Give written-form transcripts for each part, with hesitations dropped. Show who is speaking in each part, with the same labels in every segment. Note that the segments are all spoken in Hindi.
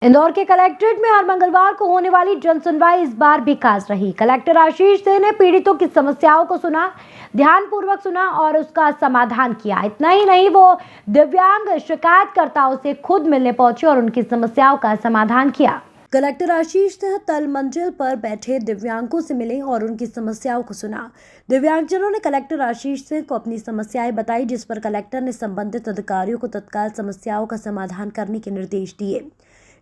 Speaker 1: इंदौर के कलेक्ट्रेट में हर मंगलवार को होने वाली जन सुनवाई इस बार भी खास रही। कलेक्टर आशीष सिंह ने पीड़ितों की समस्याओं को सुना, ध्यानपूर्वक सुना और उसका समाधान किया। इतना ही नहीं, वो दिव्यांग शिकायतकर्ताओं से खुद मिलने पहुंचे और उनकी समस्याओं का समाधान किया। कलेक्टर आशीष सिंह तल मंजिल पर बैठे दिव्यांगों से मिले और उनकी समस्याओं को सुना। दिव्यांगजनों ने कलेक्टर आशीष सिंह को अपनी समस्याएं बताई, जिस पर कलेक्टर ने संबंधित अधिकारियों को तत्काल समस्याओं का समाधान करने के निर्देश दिए।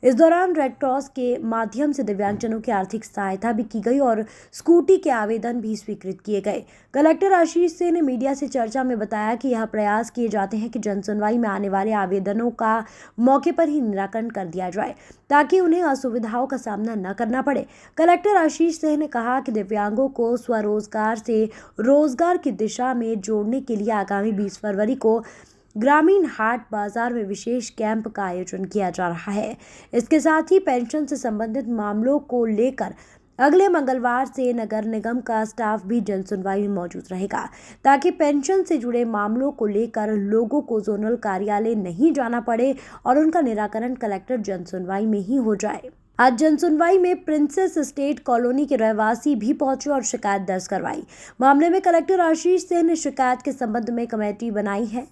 Speaker 1: इस दौरान रेड क्रॉस के माध्यम से दिव्यांगजनों की आर्थिक सहायता भी की गई और स्कूटी के आवेदन भी स्वीकृत किए गए। कलेक्टर आशीष सिंह ने मीडिया से चर्चा में बताया कि यह प्रयास किए जाते हैं कि जन सुनवाई में आने वाले आवेदनों का मौके पर ही निराकरण कर दिया जाए, ताकि उन्हें असुविधाओं का सामना न करना पड़े। कलेक्टर आशीष सिंह ने कहा कि दिव्यांगों को स्वरोजगार से रोजगार की दिशा में जोड़ने के लिए आगामी 20 फरवरी को ग्रामीण हाट बाजार में विशेष कैंप का आयोजन किया जा रहा है। इसके साथ ही पेंशन से संबंधित मामलों को लेकर अगले मंगलवार से नगर निगम का स्टाफ भी जन सुनवाई में मौजूद रहेगा, ताकि पेंशन से जुड़े मामलों को लेकर लोगों को जोनल कार्यालय नहीं जाना पड़े और उनका निराकरण कलेक्टर जन सुनवाई में ही हो जाए। आज जन सुनवाई में प्रिंसेस स्टेट कॉलोनी के रहवासी भी पहुंचे और शिकायत दर्ज करवाई। मामले में कलेक्टर आशीष सिंह ने शिकायत के संबंध में कमेटी बनाई है।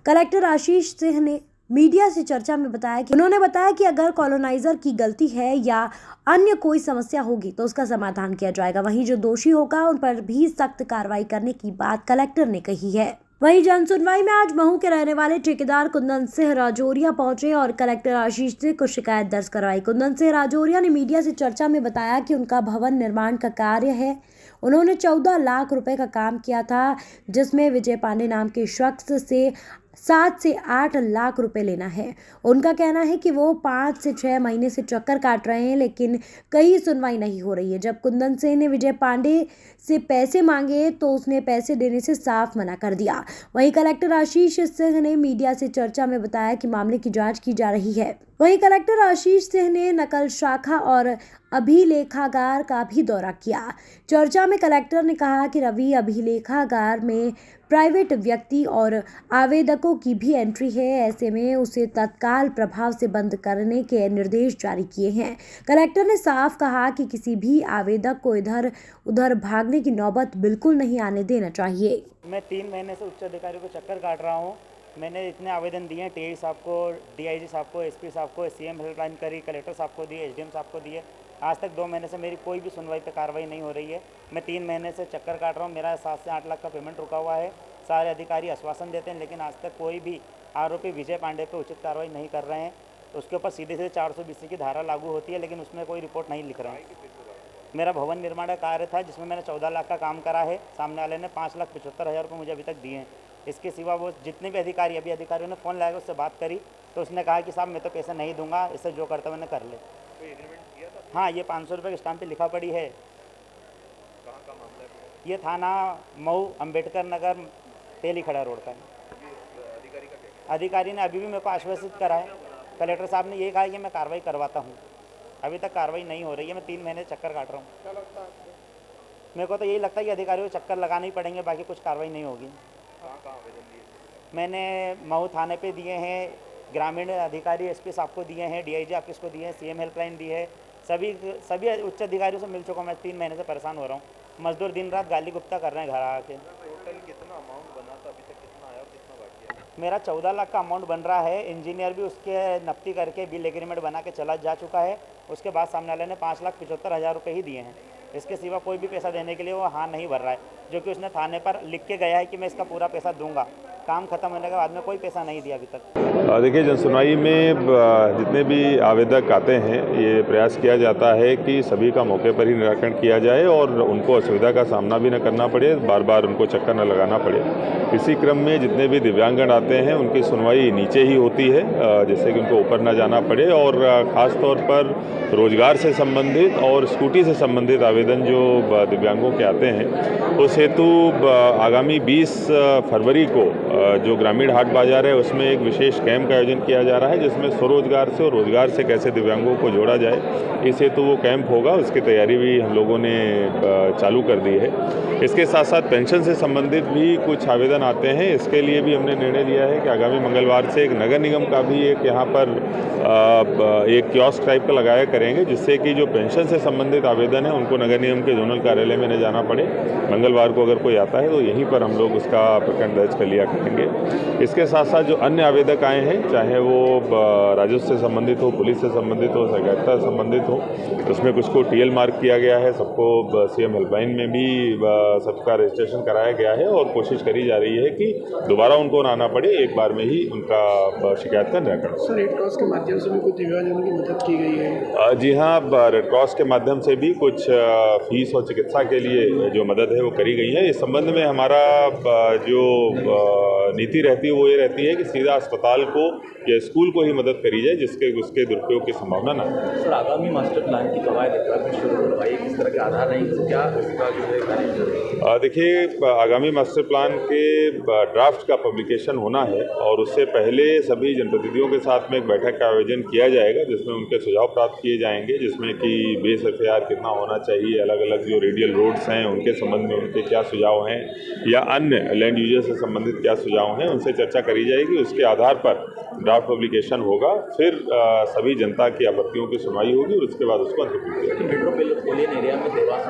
Speaker 1: कलेक्टर आशीष सिंह ने मीडिया से चर्चा में बताया कि अगर कॉलोनाइजर की गलती है या अन्य कोई समस्या होगी तो उसका समाधान किया जाएगा। वहीं जो दोषी होगा उन पर भी सख्त कार्रवाई करने की बात कलेक्टर ने कही है। वहीं जन सुनवाई में आज महू के रहने वाले ठेकेदार कुंदन सिंह राजौरिया पहुंचे और कलेक्टर आशीष सिंह को शिकायत दर्ज करवाई। कुंदन सिंह राजौरिया ने मीडिया से चर्चा में बताया कि उनका भवन निर्माण का कार्य है। उन्होंने 14 लाख रुपए का काम किया था, जिसमें विजय पांडे नाम के शख्स से 7 से 8 लाख रुपए लेना है। उनका कहना है कि वो 5 से 6 महीने से चक्कर काट रहे हैं, लेकिन कहीं सुनवाई नहीं हो रही है। जब कुंदन सिंह ने विजय पांडे से पैसे मांगे तो उसने पैसे देने से साफ मना कर दिया। वहीं कलेक्टर आशीष सिंह ने मीडिया से चर्चा में बताया कि मामले की जांच की जा रही है। वहीं कलेक्टर आशीष सिंह ने नकल शाखा और अभिलेखागार का भी दौरा किया। चर्चा में कलेक्टर ने कहा कि रवि अभिलेखागार में प्राइवेट व्यक्ति और आवेदकों की भी एंट्री है, ऐसे में उसे तत्काल प्रभाव से बंद करने के निर्देश जारी किए हैं। कलेक्टर ने साफ कहा कि किसी भी आवेदक को इधर उधर भागने की नौबत बिल्कुल नहीं आने देना चाहिए।
Speaker 2: मैं 3 महीने से उच्च अधिकारी को चक्कर काट रहा हूँ। मैंने इतने आवेदन दिए हैं, टीआई साहब को, डीआईजी साहब को, एसपी साहब को, सीएम हेल्पलाइन करी, कलेक्टर साहब को दिए, एसडीएम साहब को दिए। आज तक 2 महीने से मेरी कोई भी सुनवाई पे कार्रवाई नहीं हो रही है। मैं 3 महीने से चक्कर काट रहा हूँ। मेरा 7 से 8 लाख का पेमेंट रुका हुआ है। सारे अधिकारी आश्वासन देते हैं, लेकिन आज तक कोई भी आरोपी विजय पांडे पे उचित कार्रवाई नहीं कर रहे हैं। उसके ऊपर सीधे सीधे 420 की धारा लागू होती है, लेकिन उसमें कोई रिपोर्ट नहीं लिख रहे हैं। मेरा भवन निर्माण का कार्य था, जिसमें मैंने 14 लाख का काम करा है। सामने वाले ने 5,75,000 रुपये मुझे अभी तक दिए हैं। इसके सिवा वो जितने भी अभी अधिकारियों ने फ़ोन लगाया, उससे बात करी तो उसने कहा कि साहब मैं तो पैसे नहीं दूंगा, इससे जो करता मैंने कर ले। हाँ, ये 500 रुपये के स्टाम्प पे लिखा पड़ी है।
Speaker 3: कहाँ का मामला है?
Speaker 2: ये थाना मऊ अम्बेडकर नगर तेली खड़ा रोड का है।
Speaker 3: अधिकारी का क्या?
Speaker 2: अधिकारी ने अभी भी मेरे को आश्वासित करा है। कलेक्टर साहब ने ये कहा कि मैं कार्रवाई करवाता हूँ। अभी तक कार्रवाई नहीं हो रही है। मैं 3 महीने से चक्कर काट रहा हूँ।
Speaker 3: क्या लगता है आपको?
Speaker 2: मेरे को तो यही लगता है कि अधिकारियों को चक्कर लगाने ही पड़ेंगे, बाकी कुछ कार्रवाई नहीं होगी।
Speaker 3: कहाँ आवेदन दिए?
Speaker 2: मैंने महू थाने पे दिए हैं, ग्रामीण अधिकारी एसपी साहब को दिए हैं, डीआईजी ऑफिस को दिए हैं, सीएम हेल्पलाइन दी है। सभी उच्च अधिकारियों से मिल चुका हूँ। मैं 3 महीने से परेशान हो रहा हूँ। मजदूर दिन रात गाली गुप्ता कर रहे हैं घर आके।
Speaker 3: टोटल कितना अमाउंट बना था? अभी तक कितना आया और कितना बाकी है?
Speaker 2: मेरा 14 लाख का अमाउंट बन रहा है। इंजीनियर भी उसके नफ्ती करके बिल एग्रीमेंट बना के चला जा चुका है। उसके बाद सामने वाले ने 5,75,000 रुपये ही दिए हैं। इसके सिवा कोई भी पैसा देने के लिए वो हाँ नहीं भर रहा है, जो कि उसने थाने पर लिख के गया है कि मैं इसका पूरा पैसा दूंगा। काम खत्म होने के बाद में कोई पैसा नहीं दिया अभी तक।
Speaker 4: देखिए, जन सुनवाई में जितने भी आवेदक आते हैं, ये प्रयास किया जाता है कि सभी का मौके पर ही निराकरण किया जाए और उनको असुविधा का सामना भी न करना पड़े, बार बार उनको चक्कर न लगाना पड़े। इसी क्रम में जितने भी दिव्यांगजन आते हैं उनकी सुनवाई नीचे ही होती है, जैसे कि उनको ऊपर न जाना पड़े। और ख़ास तौर पर रोजगार से संबंधित और स्कूटी से संबंधित आवेदन जो दिव्यांगों के आते हैं, उस हेतु आगामी 20 फरवरी को जो ग्रामीण हाट बाजार है उसमें एक विशेष कैंप का आयोजन किया जा रहा है, जिसमें स्वरोजगार से और रोजगार से कैसे दिव्यांगों को जोड़ा जाए, इस हेतु वो कैंप होगा। उसकी तैयारी भी हम लोगों ने चालू कर दी है। इसके साथ साथ पेंशन से संबंधित भी कुछ आवेदन आते हैं। इसके लिए भी हमने निर्णय लिया है कि आगामी मंगलवार से एक नगर निगम का भी एक यहाँ पर एक कियोस्क टाइप का लगाया करेंगे, जिससे कि जो पेंशन से संबंधित आवेदन है उनको नगर निगम के जोनल कार्यालय में न जाना पड़े। मंगलवार को अगर कोई आता है तो यहीं पर हम लोग उसका प्रकरण दर्ज कर लिया करेंगे। इसके साथ साथ जो अन्य आवेदक आए हैं, चाहे वो राजस्व से संबंधित हो, पुलिस से संबंधित हो, सहकारिता से संबंधित हो, उसमें कुछ को टीएल मार्क किया गया है, सबको सीएम हेल्पलाइन में भी सबका रजिस्ट्रेशन कराया गया है और कोशिश करी जा रही है कि दोबारा उनको ना आना पड़े, एक बार में ही उनका शिकायत का निराकरण।
Speaker 5: सर, रेड क्रॉस के माध्यम से भी कुछ दिव्यांगजनों की मदद की गई है?
Speaker 4: जी हाँ, रेड क्रॉस के माध्यम से भी कुछ फीस और चिकित्सा के लिए जो मदद है वो करी गई है। इस संबंध में हमारा जो नीति रहती है वो ये रहती है कि सीधा अस्पताल को या स्कूल को ही मदद करी जाए, जिसके उसके दुरुपयोग की संभावना ना हो।
Speaker 6: सर, आगामी मास्टर प्लान की कवायद शुरू करवाई, किस तरह के आधार नहीं, तो क्या उसका जो है कार्य?
Speaker 4: देखिए, आगामी मास्टर प्लान के ड्राफ्ट का पब्लिकेशन होना है और उससे पहले सभी जनप्रतिनिधियों के साथ में एक बैठक का आयोजन किया जाएगा, जिसमें उनके सुझाव प्राप्त किए जाएंगे, जिसमें कि बेस FAR कितना होना चाहिए, अलग अलग जो रेडियल रोड्स हैं उनके संबंध में उनके क्या सुझाव हैं, या अन्य लैंड यूजर से संबंधित क्या सुझाव हैं, उनसे चर्चा करी जाएगी। उसके आधार पर ड्राफ्ट पब्लिकेशन होगा, फिर सभी जनता की आपत्तियों की सुनवाई होगी और उसके बाद उसको अंतिम रूप दिया
Speaker 6: मेट्रोपॉलिटन एरिया में देवास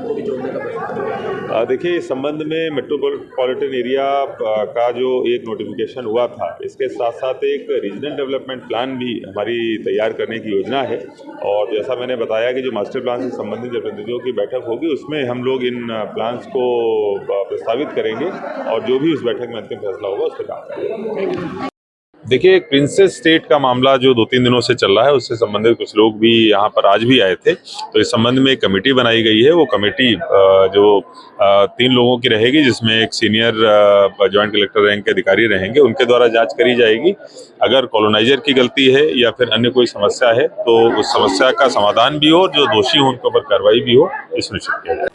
Speaker 6: को भी जोड़ने का प्रयास।
Speaker 4: देखिए, इस संबंध में मेट्रोपॉलिटन एरिया का जो एक नोटिफिकेशन हुआ था, इसके साथ साथ एक रीजनल डेवलपमेंट प्लान भी हमारी तैयार करने की योजना है। और जैसा मैंने बताया कि जो मास्टर प्लान से संबंधित जनप्रतिनिधियों की बैठक होगी, उसमें हम लोग इन प्लान्स को प्रस्तावित करेंगे और जो भी उस बैठक में अंतिम फैसला होगा उस पर काम करेंगे। देखिए, एक प्रिंसेस स्टेट का मामला जो 2-3 दिनों से चल रहा है, उससे संबंधित कुछ लोग भी यहाँ पर आज भी आए थे, तो इस संबंध में एक कमेटी बनाई गई है। वो कमेटी जो 3 लोगों की रहेगी, जिसमें एक सीनियर जॉइंट कलेक्टर रैंक के अधिकारी रहेंगे, उनके द्वारा जांच करी जाएगी। अगर कॉलोनाइजर की गलती है या फिर अन्य कोई समस्या है तो उस समस्या का समाधान भी हो, जो दोषी हो उनके ऊपर कार्रवाई भी हो, ये सुनिश्चित किया जाए।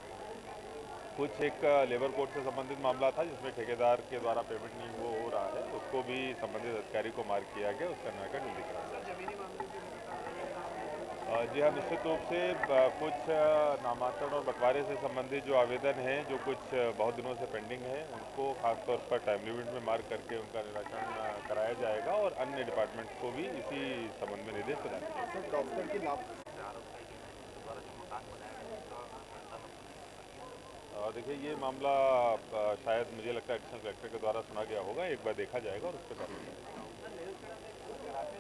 Speaker 4: कुछ एक लेबर कोड से संबंधित मामला था, जिसमें ठेकेदार के द्वारा पेमेंट नहीं हो रहा है, उसको भी संबंधित अधिकारी को मार्क किया गया, उसका निराकरण जल्दी कराया जाए। जी हाँ, निश्चित रूप से कुछ नामांतरण और बंटवारे से संबंधित जो आवेदन हैं, जो कुछ बहुत दिनों से पेंडिंग है, उनको खासतौर पर टाइम लिमिट में मार्क करके उनका निराकरण कराया जाएगा और अन्य डिपार्टमेंट्स को भी इसी संबंध में निर्देश प्रदान किया जाएगा। देखिए, ये मामला शायद मुझे लगता है एडिशनल कलेक्टर के द्वारा सुना गया होगा, एक बार देखा जाएगा और उस पर कार्रवाई